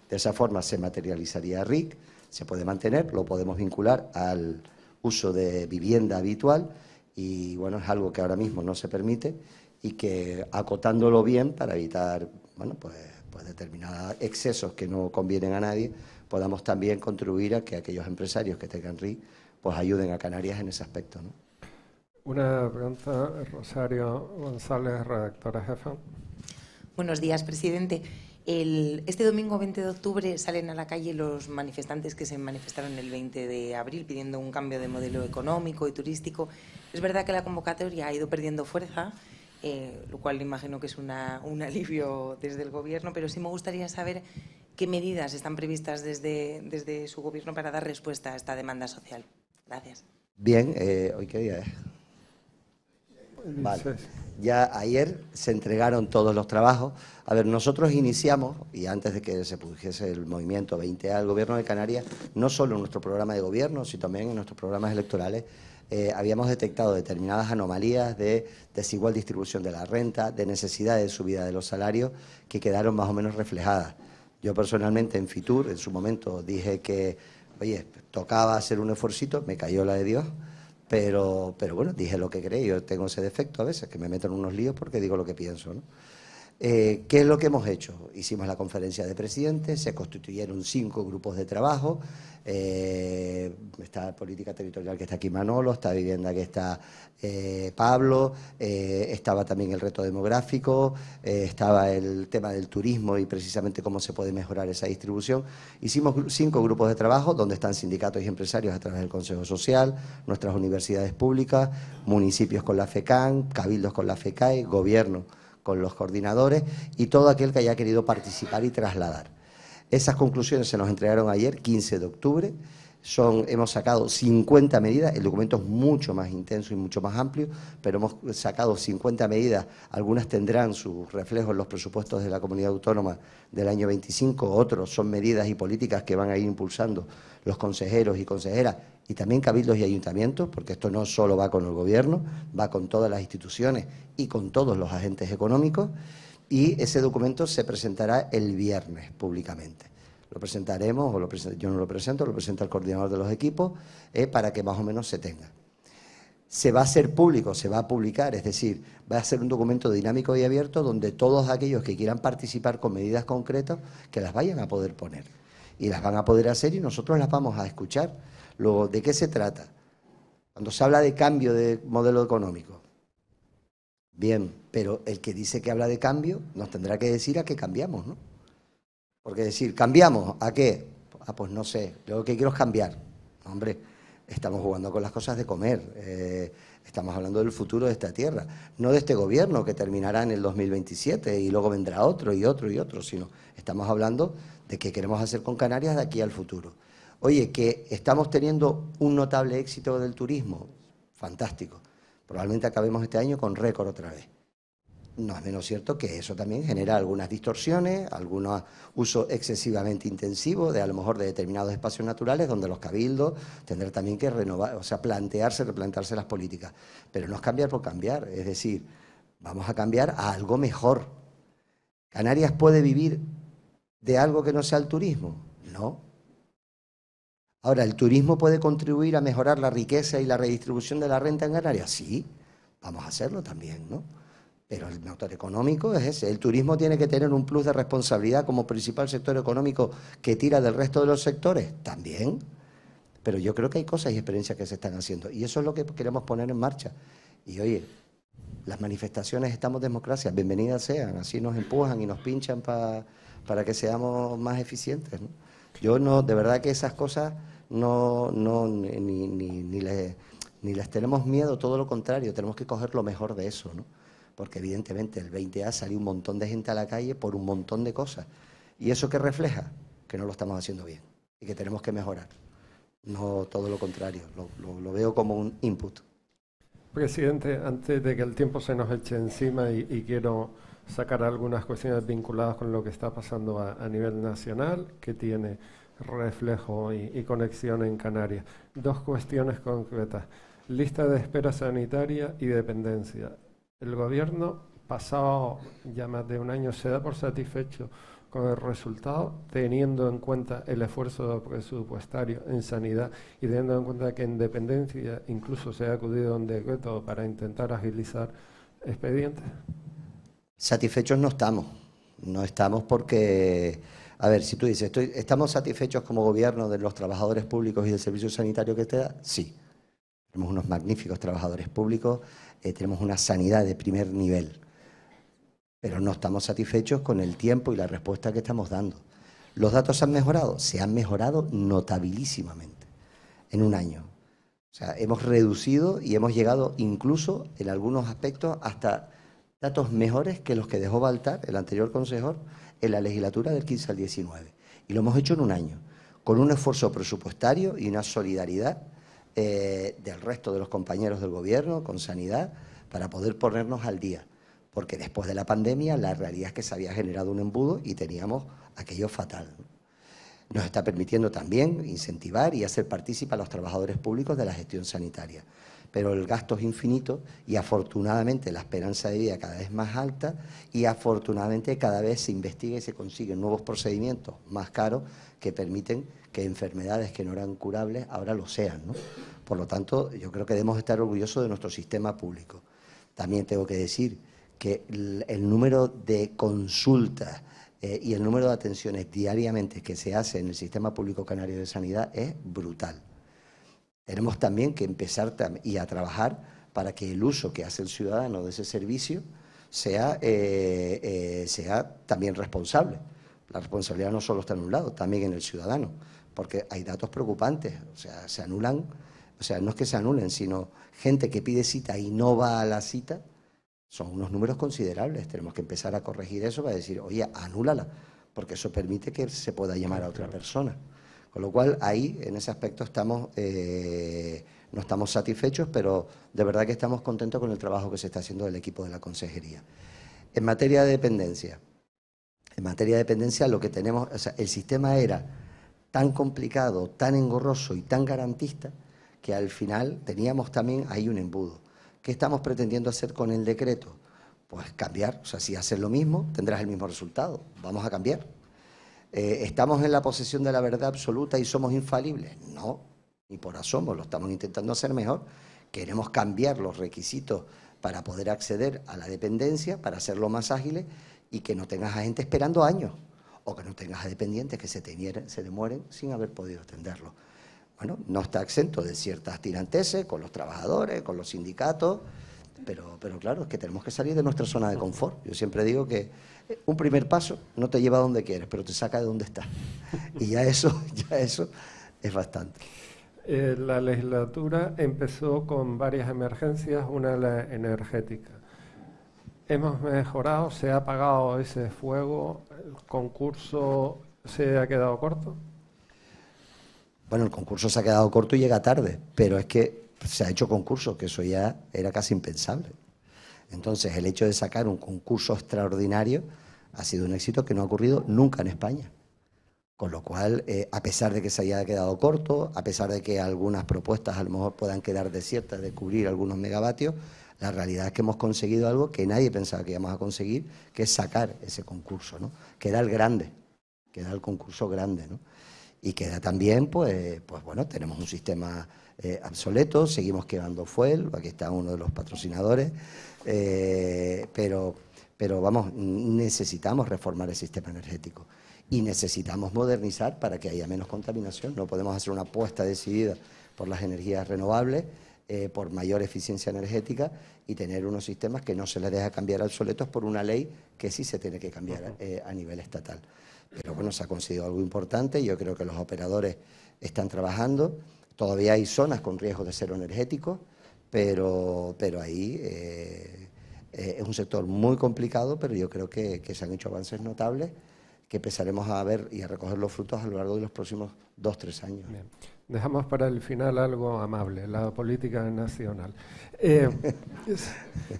De esa forma se materializaría RIC, se puede mantener, lo podemos vincular al uso de vivienda habitual, y bueno, es algo que ahora mismo no se permite, y que acotándolo bien para evitar, bueno, pues determinados excesos que no convienen a nadie, podamos también contribuir a que aquellos empresarios que tengan RIC pues ayuden a Canarias en ese aspecto, ¿no? Una pregunta, Rosario González, redactora jefa. Buenos días, presidente. Este domingo 20 de octubre salen a la calle los manifestantes que se manifestaron el 20 de abril pidiendo un cambio de modelo económico y turístico. Es verdad que la convocatoria ha ido perdiendo fuerza, lo cual imagino que es un alivio desde el Gobierno, pero sí me gustaría saber qué medidas están previstas desde su Gobierno para dar respuesta a esta demanda social. Gracias. Bien, ¿hoy qué día es? Vale. Ya ayer se entregaron todos los trabajos. A ver, nosotros iniciamos, y antes de que se produjese el movimiento 20A del Gobierno de Canarias, no solo en nuestro programa de gobierno, sino también en nuestros programas electorales, habíamos detectado determinadas anomalías de desigual distribución de la renta, de necesidad de subida de los salarios, que quedaron más o menos reflejadas. Yo personalmente en Fitur, en su momento, dije que, oye, tocaba hacer un esfuercito, me cayó la de Dios, pero bueno, dije lo que creí. Yo tengo ese defecto a veces, que me meto en unos líos porque digo lo que pienso, ¿no? ¿Qué es lo que hemos hecho? Hicimos la conferencia de presidentes, se constituyeron 5 grupos de trabajo, está política territorial, que está aquí Manolo, está vivienda, que está Pablo, estaba también el reto demográfico, estaba el tema del turismo y precisamente cómo se puede mejorar esa distribución. Hicimos 5 grupos de trabajo donde están sindicatos y empresarios a través del Consejo Social, nuestras universidades públicas, municipios con la FECAN, cabildos con la FECAE, gobierno con los coordinadores y todo aquel que haya querido participar y trasladar. Esas conclusiones se nos entregaron ayer, 15 de octubre. Hemos sacado 50 medidas, el documento es mucho más intenso y mucho más amplio, pero hemos sacado 50 medidas, algunas tendrán su reflejo en los presupuestos de la Comunidad Autónoma del año 25, otros son medidas y políticas que van a ir impulsando los consejeros y consejeras y también cabildos y ayuntamientos, porque esto no solo va con el Gobierno, va con todas las instituciones y con todos los agentes económicos, y ese documento se presentará el viernes públicamente. Lo presentaremos, yo no lo presento, lo presenta el coordinador de los equipos, para que más o menos se tenga. Se va a hacer público, se va a publicar, es decir, va a ser un documento dinámico y abierto donde todos aquellos que quieran participar con medidas concretas, que las vayan a poder poner. Y las van a poder hacer y nosotros las vamos a escuchar. Luego, ¿de qué se trata? Cuando se habla de cambio de modelo económico, bien, pero el que dice que habla de cambio nos tendrá que decir a qué cambiamos, ¿no? Porque decir, ¿cambiamos a qué? Ah, pues no sé, lo que quiero es cambiar. Hombre, estamos jugando con las cosas de comer, estamos hablando del futuro de esta tierra, no de este gobierno que terminará en el 2027 y luego vendrá otro y otro y otro, sino estamos hablando de qué queremos hacer con Canarias de aquí al futuro. Oye, que estamos teniendo un notable éxito del turismo, fantástico. Probablemente acabemos este año con récord otra vez. No es menos cierto que eso también genera algunas distorsiones, algún uso excesivamente intensivo de a lo mejor de determinados espacios naturales donde los cabildos tendrán también que renovar, o sea, replantearse las políticas. Pero no es cambiar por cambiar, es decir, vamos a cambiar a algo mejor. ¿Canarias puede vivir de algo que no sea el turismo? No. Ahora, ¿el turismo puede contribuir a mejorar la riqueza y la redistribución de la renta en Canarias? Sí, vamos a hacerlo también, ¿no? Pero el motor económico es ese. El turismo tiene que tener un plus de responsabilidad como principal sector económico que tira del resto de los sectores, también. Pero yo creo que hay cosas y experiencias que se están haciendo. Y eso es lo que queremos poner en marcha. Y oye, las manifestaciones Estamos Democracia, bienvenidas sean. Así nos empujan y nos pinchan para para que seamos más eficientes, ¿no? Yo no, de verdad que esas cosas ni les tenemos miedo, todo lo contrario, tenemos que coger lo mejor de eso, ¿no? Porque evidentemente el 20A salió un montón de gente a la calle por un montón de cosas. ¿Y eso qué refleja? Que no lo estamos haciendo bien y que tenemos que mejorar. No todo lo contrario, lo veo como un input. Presidente, antes de que el tiempo se nos eche encima y quiero sacar algunas cuestiones vinculadas con lo que está pasando a nivel nacional, que tiene reflejo y conexión en Canarias. Dos cuestiones concretas. Lista de espera sanitaria y dependencia. El gobierno, pasado ya más de un año, se da por satisfecho con el resultado, teniendo en cuenta el esfuerzo presupuestario en sanidad y teniendo en cuenta que en dependencia incluso se ha acudido a un decreto para intentar agilizar expedientes. Satisfechos no estamos porque, a ver, si tú dices, ¿estamos satisfechos como gobierno de los trabajadores públicos y del servicio sanitario que te da? Sí, tenemos unos magníficos trabajadores públicos, tenemos una sanidad de primer nivel, pero no estamos satisfechos con el tiempo y la respuesta que estamos dando. ¿Los datos han mejorado? Se han mejorado notabilísimamente en un año. O sea, hemos reducido y hemos llegado incluso en algunos aspectos hasta datos mejores que los que dejó Baltar, el anterior consejero, en la legislatura del 15 al 19. Y lo hemos hecho en un año, con un esfuerzo presupuestario y una solidaridad del resto de los compañeros del gobierno con sanidad para poder ponernos al día. Porque después de la pandemia la realidad es que se había generado un embudo y teníamos aquello fatal, ¿no? Nos está permitiendo también incentivar y hacer partícipe a los trabajadores públicos de la gestión sanitaria. Pero el gasto es infinito y afortunadamente la esperanza de vida cada vez más alta y afortunadamente cada vez se investiga y se consiguen nuevos procedimientos más caros que permiten que enfermedades que no eran curables ahora lo sean, ¿no? Por lo tanto, yo creo que debemos estar orgullosos de nuestro sistema público. También tengo que decir que el número de consultas y el número de atenciones diariamente que se hace en el Sistema Público Canario de Sanidad es brutal. Tenemos también que empezar a trabajar para que el uso que hace el ciudadano de ese servicio sea también responsable. La responsabilidad no solo está en un lado, también en el ciudadano, porque hay datos preocupantes, o sea, se anulan, o sea, no es que se anulen, sino gente que pide cita y no va a la cita. Son unos números considerables, tenemos que empezar a corregir eso para decir, oye, anúlala, porque eso permite que se pueda llamar a otra persona. Con lo cual, ahí, en ese aspecto, no estamos satisfechos, pero de verdad que estamos contentos con el trabajo que se está haciendo del equipo de la Consejería. En materia de dependencia, lo que tenemos, o sea, el sistema era tan complicado, tan engorroso y tan garantista que al final teníamos también ahí un embudo. ¿Qué estamos pretendiendo hacer con el decreto? Pues cambiar, o sea, si haces lo mismo, tendrás el mismo resultado. Vamos a cambiar. ¿Estamos en la posesión de la verdad absoluta y somos infalibles? No, ni por asomo, lo estamos intentando hacer mejor. Queremos cambiar los requisitos para poder acceder a la dependencia, para hacerlo más ágiles y que no tengas a gente esperando años o que no tengas a dependientes que se te mueren sin haber podido atenderlo. Bueno, no está exento de ciertas tiranteses con los trabajadores, con los sindicatos, pero claro, es que tenemos que salir de nuestra zona de confort. Yo siempre digo que un primer paso no te lleva a donde quieres, pero te saca de donde estás. Y ya eso es bastante. La legislatura empezó con varias emergencias, una la energética. Hemos mejorado, se ha apagado ese fuego, el concurso se ha quedado corto. Bueno, el concurso se ha quedado corto y llega tarde, pero es que se ha hecho concurso, que eso ya era casi impensable. Entonces, el hecho de sacar un concurso extraordinario ha sido un éxito que no ha ocurrido nunca en España. Con lo cual, a pesar de que se haya quedado corto, a pesar de que algunas propuestas a lo mejor puedan quedar desiertas de cubrir algunos megavatios, la realidad es que hemos conseguido algo que nadie pensaba que íbamos a conseguir, que es sacar ese concurso, ¿no? Que era el grande, que era el concurso grande, ¿no? Y queda también, pues bueno, tenemos un sistema obsoleto, seguimos quemando fuel, aquí está uno de los patrocinadores, pero vamos, necesitamos reformar el sistema energético y necesitamos modernizar para que haya menos contaminación. No podemos hacer una apuesta decidida por las energías renovables, por mayor eficiencia energética y tener unos sistemas que no se les deja cambiar obsoletos por una ley que sí se tiene que cambiar a nivel estatal. Pero bueno, se ha conseguido algo importante. Yo creo que los operadores están trabajando. Todavía hay zonas con riesgo de cero energético, pero ahí es un sector muy complicado, pero yo creo que se han hecho avances notables que empezaremos a ver y a recoger los frutos a lo largo de los próximos 2-3 años. Bien. Dejamos para el final algo amable, la política nacional.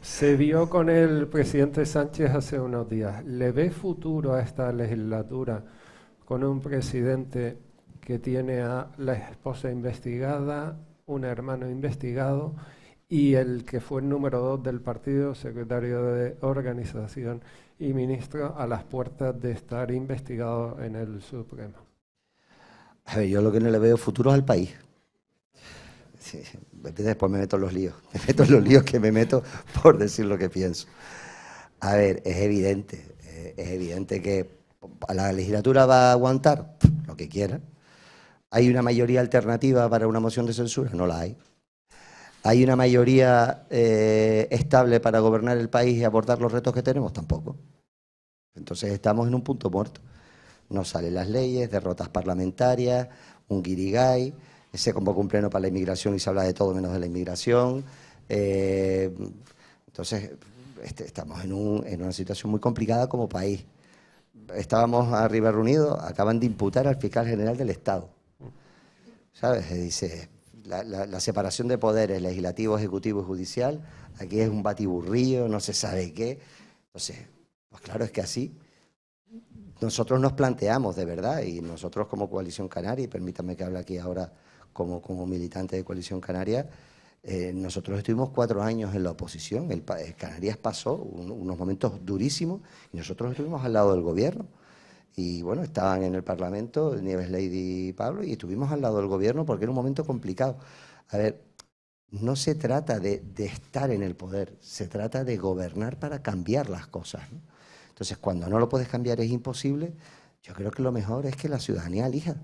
Se vio con el presidente Sánchez hace unos días. ¿Le ve futuro a esta legislatura con un presidente que tiene a la esposa investigada, un hermano investigado y el que fue el número 2 del partido, secretario de organización y ministro, a las puertas de estar investigado en el Supremo? A ver, yo lo que no le veo futuro es al país. Sí, después me meto en los líos. Me meto en los líos que me meto por decir lo que pienso. A ver, es evidente que la legislatura va a aguantar lo que quiera. ¿Hay una mayoría alternativa para una moción de censura? No la hay. ¿Hay una mayoría estable para gobernar el país y abordar los retos que tenemos? Tampoco. Entonces estamos en un punto muerto. No salen las leyes, derrotas parlamentarias, un guirigay, se convoca un pleno para la inmigración y se habla de todo menos de la inmigración. Entonces estamos en una situación muy complicada como país. Estábamos arriba reunidos, acaban de imputar al fiscal general del Estado. ¿Sabes? Se dice, la separación de poderes, legislativo, ejecutivo y judicial, aquí es un batiburrillo, no se sabe qué. Entonces, pues claro, es que así nosotros nos planteamos de verdad, y nosotros como Coalición Canaria, y permítanme que hable aquí ahora como militante de Coalición Canaria, nosotros estuvimos 4 años en la oposición, Canarias pasó unos momentos durísimos y nosotros estuvimos al lado del gobierno. Y bueno, estaban en el Parlamento Nieves Lady y Pablo y estuvimos al lado del gobierno porque era un momento complicado. A ver, no se trata de estar en el poder, se trata de gobernar para cambiar las cosas, ¿no? Entonces, cuando no lo puedes cambiar es imposible. Yo creo que lo mejor es que la ciudadanía elija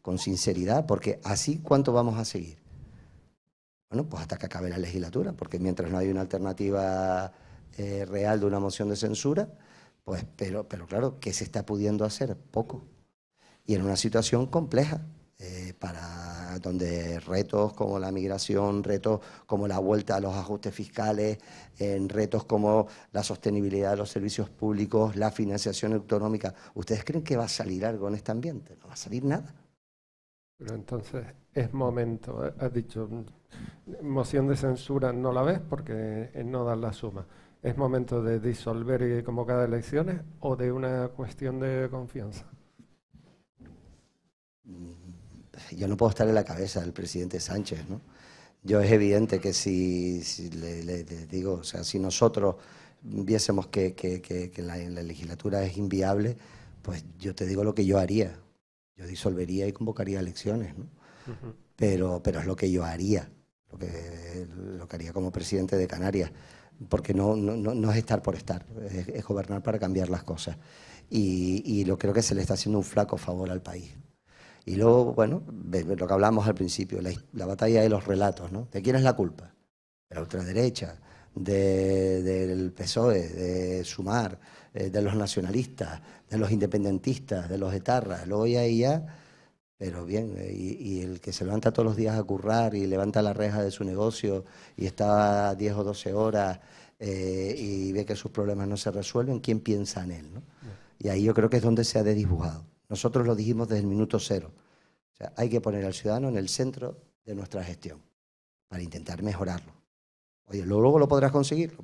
con sinceridad, porque así, ¿cuánto vamos a seguir? Bueno, pues hasta que acabe la legislatura, porque mientras no hay una alternativa real de una moción de censura, pues, pero claro, ¿qué se está pudiendo hacer? Poco. Y en una situación compleja, para donde retos como la migración, retos como la vuelta a los ajustes fiscales, retos como la sostenibilidad de los servicios públicos, la financiación autonómica. ¿Ustedes creen que va a salir algo en este ambiente? No va a salir nada. Pero entonces es momento, has dicho, moción de censura no la ves porque no dan la suma. ¿Es momento de disolver y convocar elecciones o de una cuestión de confianza? Yo no puedo estar en la cabeza del presidente Sánchez, ¿no? Yo es evidente que si le digo, o sea, si nosotros viésemos que la legislatura es inviable, pues yo te digo lo que yo haría. Yo disolvería y convocaría elecciones, ¿no? Uh-huh. Pero es lo que yo haría, lo que haría como presidente de Canarias, porque no es estar por estar, es gobernar para cambiar las cosas. Y lo creo que se le está haciendo un flaco favor al país. Y luego, bueno, lo que hablamos al principio, la batalla de los relatos, ¿no? ¿De quién es la culpa? De la ultraderecha, del PSOE, de Sumar, de los nacionalistas, de los independentistas, de los etarras. Luego ya, pero bien, y el que se levanta todos los días a currar y levanta la reja de su negocio y está 10 o 12 horas y ve que sus problemas no se resuelven, ¿quién piensa en él, ¿no? Y ahí yo creo que es donde se ha desdibujado. Nosotros lo dijimos desde el minuto 0. O sea, hay que poner al ciudadano en el centro de nuestra gestión para intentar mejorarlo. Oye, luego lo podrás conseguir,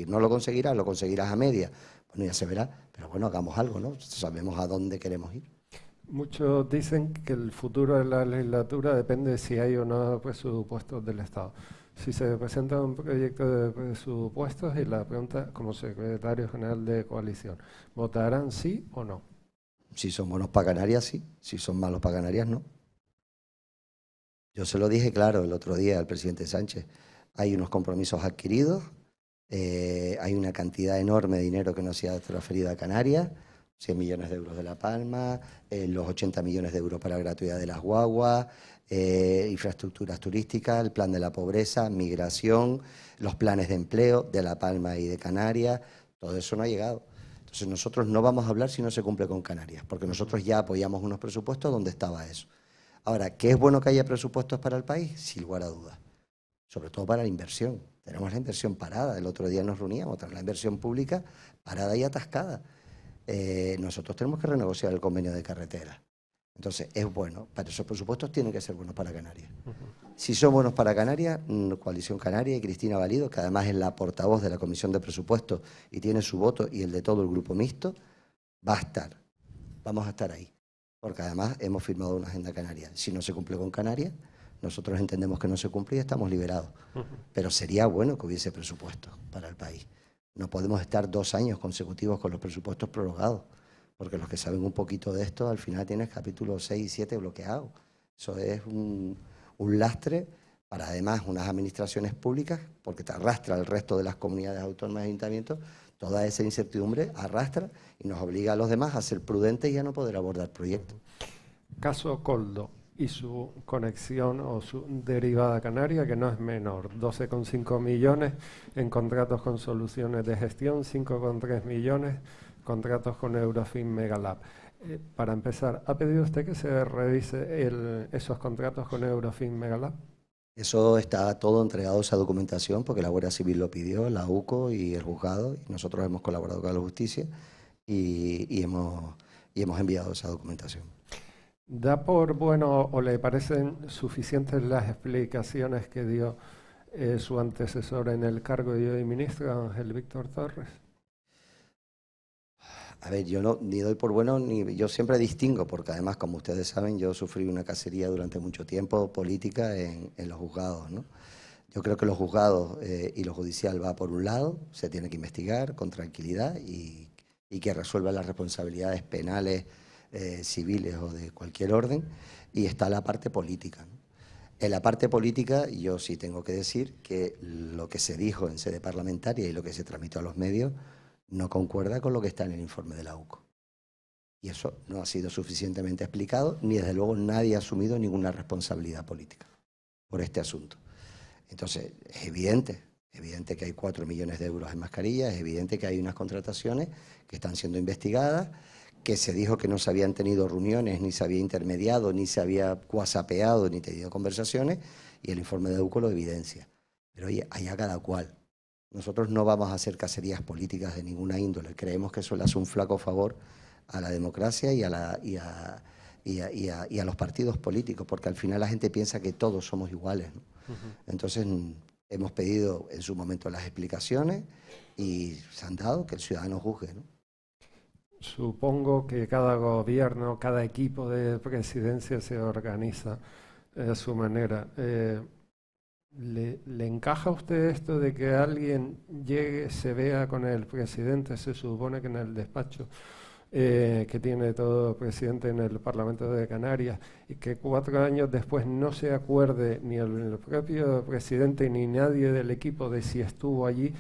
no lo conseguirás a media. Bueno, ya se verá, pero bueno, hagamos algo, ¿no? Sabemos a dónde queremos ir. Muchos dicen que el futuro de la legislatura depende de si hay o no presupuestos del Estado. Si se presenta un proyecto de presupuestos y la pregunta, como secretario general de coalición, ¿votarán sí o no? Si son buenos para Canarias, sí. Si son malos para Canarias, no. Yo se lo dije claro el otro día al presidente Sánchez. Hay unos compromisos adquiridos, hay una cantidad enorme de dinero que no se ha transferido a Canarias, 100 millones de euros de La Palma, los 80 millones de euros para la gratuidad de las guaguas, infraestructuras turísticas, el plan de la pobreza, migración, los planes de empleo de La Palma y de Canarias, todo eso no ha llegado. Entonces nosotros no vamos a hablar si no se cumple con Canarias, porque nosotros ya apoyamos unos presupuestos donde estaba eso. Ahora, ¿qué es bueno que haya presupuestos para el país? Sin lugar a dudas. Sobre todo para la inversión. Tenemos la inversión parada. El otro día nos reuníamos, tenemos la inversión pública parada y atascada. Nosotros tenemos que renegociar el convenio de carretera. Entonces, es bueno. Para esos presupuestos tienen que ser buenos para Canarias. Si son buenos para Canarias, Coalición Canaria y Cristina Valido, que además es la portavoz de la Comisión de Presupuestos y tiene su voto y el de todo el grupo mixto, va a estar. Vamos a estar ahí. Porque además hemos firmado una agenda canaria. Si no se cumple con Canarias, nosotros entendemos que no se cumple y estamos liberados. Pero sería bueno que hubiese presupuestos para el país. No podemos estar 2 años consecutivos con los presupuestos prorrogados, porque los que saben un poquito de esto, al final tienes capítulos 6 y 7 bloqueados. Eso es un lastre para además unas administraciones públicas, porque te arrastra al resto de las comunidades autónomas y ayuntamientos. Toda esa incertidumbre arrastra y nos obliga a los demás a ser prudentes y a no poder abordar proyectos. Caso Coldo y su conexión o su derivada canaria, que no es menor, 12,5 millones en contratos con soluciones de gestión, 5,3 millones contratos con Eurofin Megalab. Para empezar, ¿ha pedido usted que se revise esos contratos con Eurofin Megalab? Eso está todo entregado, esa documentación, porque la Guardia Civil lo pidió, la UCO y el juzgado, y nosotros hemos colaborado con la justicia y hemos enviado esa documentación. ¿Da por bueno o le parecen suficientes las explicaciones que dio su antecesor en el cargo de hoy ministro, Ángel Víctor Torres? A ver, yo no, ni doy por bueno, ni yo siempre distingo, porque además, como ustedes saben, yo sufrí una cacería durante mucho tiempo política en los juzgados, ¿no? Yo creo que los juzgados y lo judicial va por un lado, se tiene que investigar con tranquilidad y que resuelva las responsabilidades penales, civiles o de cualquier orden, y está la parte política, ¿no? En la parte política yo sí tengo que decir que lo que se dijo en sede parlamentaria y lo que se tramitó a los medios no concuerda con lo que está en el informe de la UCO. Y eso no ha sido suficientemente explicado, ni desde luego nadie ha asumido ninguna responsabilidad política por este asunto. Entonces, es evidente que hay 4 millones de euros en mascarillas, es evidente que hay unas contrataciones que están siendo investigadas, que se dijo que no se habían tenido reuniones, ni se había intermediado, ni se había whatsappeado, ni tenido conversaciones, y el informe de UCO lo evidencia. Pero oye, allá cada cual. Nosotros no vamos a hacer cacerías políticas de ninguna índole. Creemos que eso le hace un flaco favor a la democracia y a los partidos políticos, porque al final la gente piensa que todos somos iguales, ¿no? Entonces hemos pedido en su momento las explicaciones y se han dado, que el ciudadano juzgue, ¿no? Supongo que cada gobierno, cada equipo de presidencia se organiza a su manera. ¿Le encaja a usted esto de que alguien llegue, se vea con el presidente? Se supone que en el despacho que tiene todo el presidente en el Parlamento de Canarias, y que 4 años después no se acuerde ni el propio presidente ni nadie del equipo de si estuvo allí,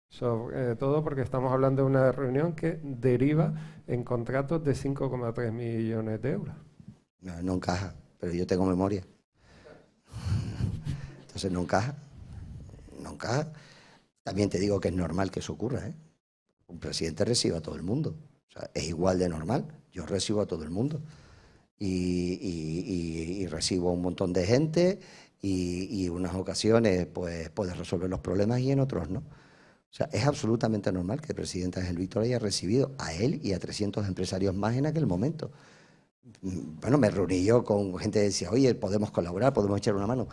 sobre todo porque estamos hablando de una reunión que deriva en contratos de 5,3 millones de euros. No encaja, pero yo tengo memoria. Entonces no encaja. También te digo que es normal que eso ocurra, ¿eh? Un presidente recibe a todo el mundo. O sea, es igual de normal. Yo recibo a todo el mundo. Y recibo a un montón de gente y en unas ocasiones pues puedes resolver los problemas y en otros no. O sea, es absolutamente normal que el presidente Ángel Víctor haya recibido a él y a 300 empresarios más en aquel momento. Bueno, me reuní yo con gente que decía, oye, podemos colaborar, podemos echar una mano.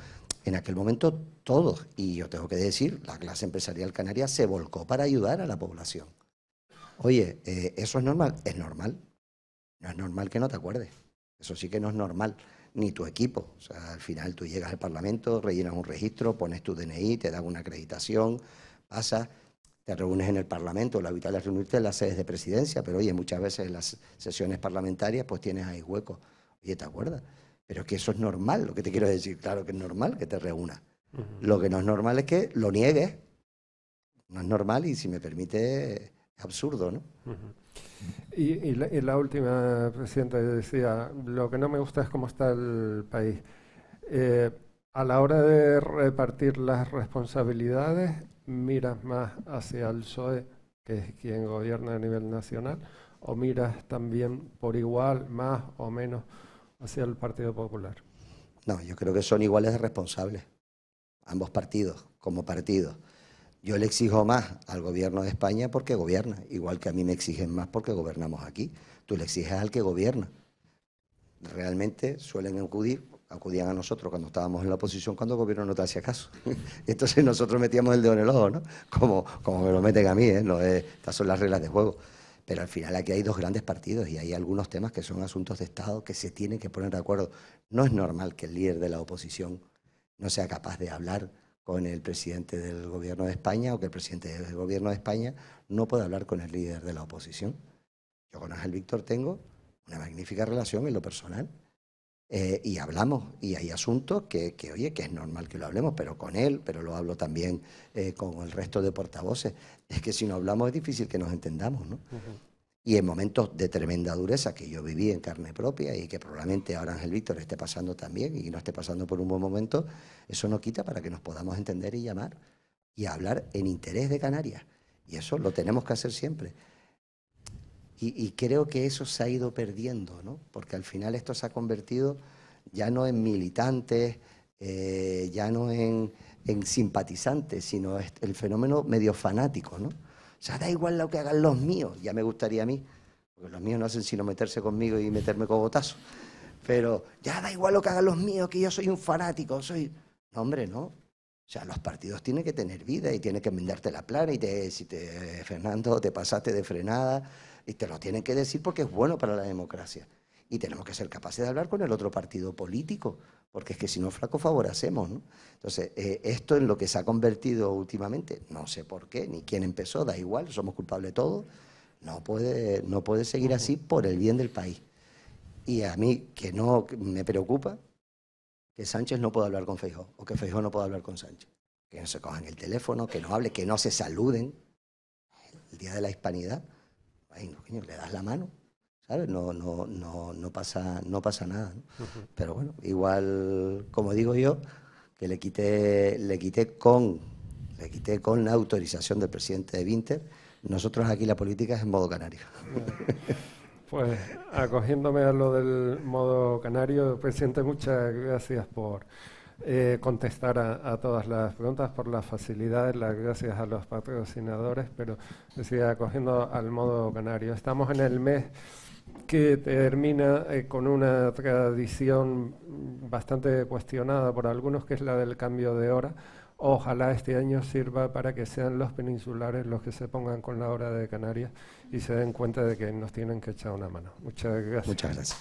En aquel momento todos, y yo tengo que decir, la clase empresarial canaria se volcó para ayudar a la población. Oye, ¿eso es normal? Es normal. No es normal que no te acuerdes. Eso sí que no es normal. Ni tu equipo. O sea, al final tú llegas al Parlamento, rellenas un registro, pones tu DNI, te dan una acreditación, pasas, te reúnes en el Parlamento. Lo habitual es reunirte en las sedes de presidencia, pero oye, muchas veces en las sesiones parlamentarias pues tienes ahí huecos. Oye, ¿te acuerdas? Pero es que eso es normal, lo que te quiero decir. Claro que es normal que te reúnas. Lo que no es normal es que lo niegues. No es normal y, si me permite, es absurdo, ¿no? Y la última, Presidenta, decía, lo que no me gusta es cómo está el país. A la hora de repartir las responsabilidades, miras más hacia el PSOE que es quien gobierna a nivel nacional, o miras también por igual, más o menos, hacia el Partido Popular? No, yo creo que son iguales de responsables, ambos partidos, como partidos. Yo le exijo más al gobierno de España porque gobierna, igual que a mí me exigen más porque gobernamos aquí. Tú le exiges al que gobierna. Realmente suelen acudían a nosotros cuando estábamos en la oposición, cuando el gobierno no te hacía caso. Entonces nosotros metíamos el dedo en el ojo, ¿no? Como me lo meten a mí, ¿eh? No es, estas son las reglas de juego. Pero al final aquí hay dos grandes partidos y hay algunos temas que son asuntos de Estado que se tienen que poner de acuerdo. No es normal que el líder de la oposición no sea capaz de hablar con el presidente del gobierno de España o que el presidente del gobierno de España no pueda hablar con el líder de la oposición. Yo con Ángel Víctor tengo una magnífica relación en lo personal y hablamos y hay asuntos que, oye, que es normal que lo hablemos, pero con él, pero lo hablo también con el resto de portavoces. Es que si no hablamos es difícil que nos entendamos, ¿no? Y en momentos de tremenda dureza que yo viví en carne propia y que probablemente ahora Ángel Víctor esté pasando también y no esté pasando por un buen momento, eso no quita para que nos podamos entender y llamar y hablar en interés de Canarias. Y eso lo tenemos que hacer siempre. Y creo que eso se ha ido perdiendo, ¿no? Porque al final esto se ha convertido ya no en militantes, ya no en simpatizantes, sino el fenómeno medio fanático, ¿no? O sea, da igual lo que hagan los míos, ya me gustaría a mí, porque los míos no hacen sino meterse conmigo y meterme cogotazo. Pero ya da igual lo que hagan los míos, que yo soy un fanático, soy... No, hombre, no. O sea, los partidos tienen que tener vida y tienen que enmendarte la plana y Fernando, te pasaste de frenada y te lo tienen que decir porque es bueno para la democracia. Y tenemos que ser capaces de hablar con el otro partido político, porque es que si no, flaco favor hacemos, ¿no? Entonces, esto en lo que se ha convertido últimamente, no sé por qué, ni quién empezó, da igual, somos culpables de todo, no puede seguir así por el bien del país. Y a mí, que no me preocupa que Sánchez no pueda hablar con Feijóo, o que Feijóo no pueda hablar con Sánchez. Que no se cojan el teléfono, que no hable, que no se saluden. El día de la hispanidad, ay, coño, le das la mano, ¿sabes? No pasa nada, ¿no? Pero bueno, igual, como digo yo, que le quité con la autorización del presidente de Vinter. Nosotros aquí la política es en modo canario. Pues acogiéndome a lo del modo canario, presidente, muchas gracias por contestar a todas las preguntas, por las facilidades, las gracias a los patrocinadores, pero decía, acogiendo al modo canario, estamos en el mes que termina con una tradición bastante cuestionada por algunos, que es la del cambio de hora. Ojalá este año sirva para que sean los peninsulares los que se pongan con la hora de Canarias y se den cuenta de que nos tienen que echar una mano. Muchas gracias. Muchas gracias.